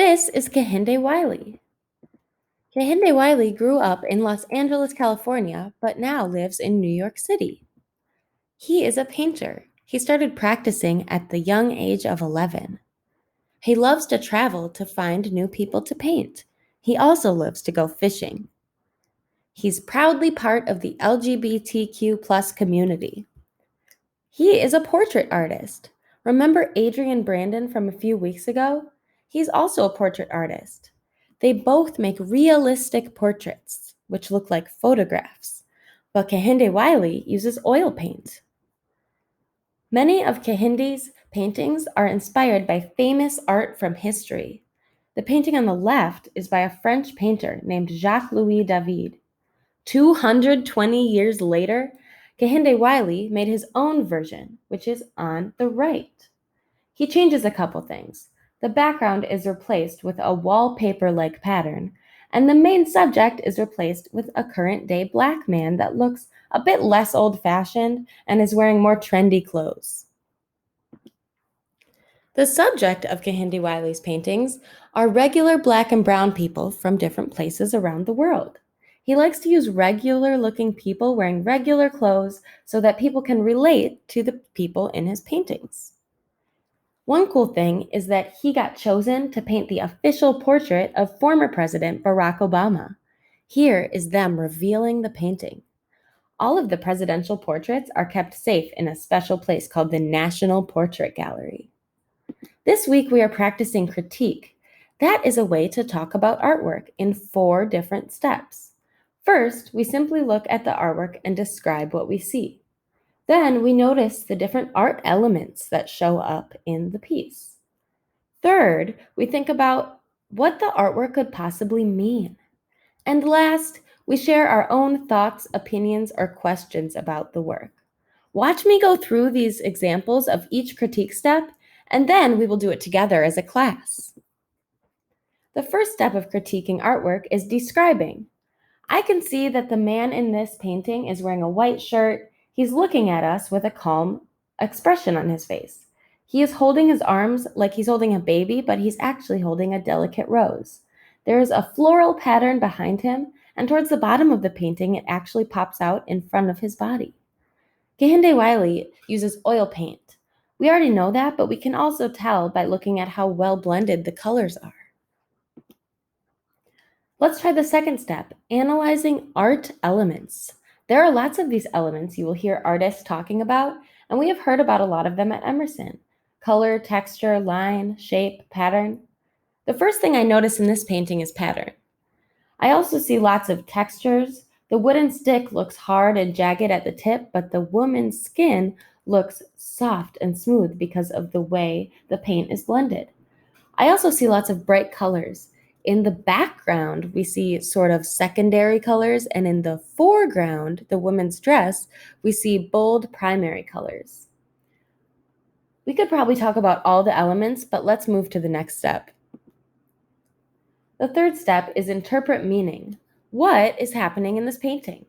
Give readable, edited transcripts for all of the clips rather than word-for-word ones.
This is Kehinde Wiley. Kehinde Wiley grew up in Los Angeles, California, but now lives in New York City. He is a painter. He started practicing at the young age of 11. He loves to travel to find new people to paint. He also loves to go fishing. He's proudly part of the LGBTQ plus community. He is a portrait artist. Remember Adrian Brandon from a few weeks ago? He's also a portrait artist. They both make realistic portraits, which look like photographs, but Kehinde Wiley uses oil paint. Many of Kehinde's paintings are inspired by famous art from history. The painting on the left is by a French painter named Jacques-Louis David. 220 years later, Kehinde Wiley made his own version, which is on the right. He changes a couple things. The background is replaced with a wallpaper-like pattern, and the main subject is replaced with a current-day black man that looks a bit less old-fashioned and is wearing more trendy clothes. The subject of Kehinde Wiley's paintings are regular black and brown people from different places around the world. He likes to use regular-looking people wearing regular clothes so that people can relate to the people in his paintings. One cool thing is that he got chosen to paint the official portrait of former President Barack Obama. Here is them revealing the painting. All of the presidential portraits are kept safe in a special place called the National Portrait Gallery. This week we are practicing critique. That is a way to talk about artwork in 4 different steps. First, we simply look at the artwork and describe what we see. Then we notice the different art elements that show up in the piece. Third, we think about what the artwork could possibly mean. And last, we share our own thoughts, opinions, or questions about the work. Watch me go through these examples of each critique step, and then we will do it together as a class. The first step of critiquing artwork is describing. I can see that the man in this painting is wearing a white shirt. He's looking at us with a calm expression on his face. He is holding his arms like he's holding a baby, but he's actually holding a delicate rose. There is a floral pattern behind him, and towards the bottom of the painting, it actually pops out in front of his body. Kehinde Wiley uses oil paint. We already know that, but we can also tell by looking at how well blended the colors are. Let's try the second step, analyzing art elements. There are lots of these elements you will hear artists talking about, and we have heard about a lot of them at Emerson. Color, texture, line, shape, pattern. The first thing I notice in this painting is pattern. I also see lots of textures. The wooden stick looks hard and jagged at the tip, but the woman's skin looks soft and smooth because of the way the paint is blended. I also see lots of bright colors. In the background, we see sort of secondary colors, and in the foreground, the woman's dress, we see bold primary colors. We could probably talk about all the elements, but let's move to the next step. The third step is interpret meaning. What is happening in this painting?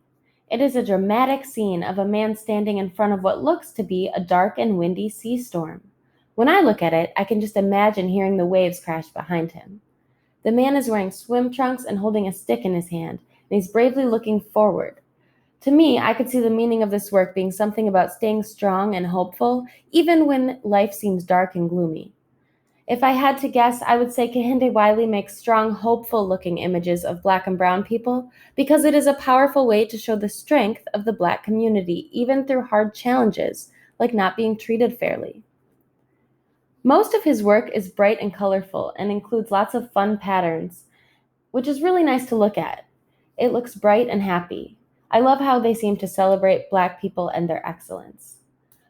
It is a dramatic scene of a man standing in front of what looks to be a dark and windy sea storm. When I look at it, I can just imagine hearing the waves crash behind him. The man is wearing swim trunks and holding a stick in his hand, and he's bravely looking forward. To me, I could see the meaning of this work being something about staying strong and hopeful, even when life seems dark and gloomy. If I had to guess, I would say Kehinde Wiley makes strong, hopeful-looking images of Black and brown people because it is a powerful way to show the strength of the Black community, even through hard challenges, like not being treated fairly. Most of his work is bright and colorful and includes lots of fun patterns, which is really nice to look at. It looks bright and happy. I love how they seem to celebrate Black people and their excellence.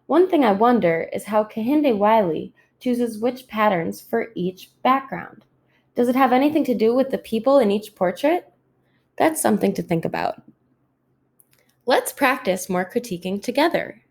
One thing I wonder is how Kehinde Wiley chooses which patterns for each background. Does it have anything to do with the people in each portrait? That's something to think about. Let's practice more critiquing together.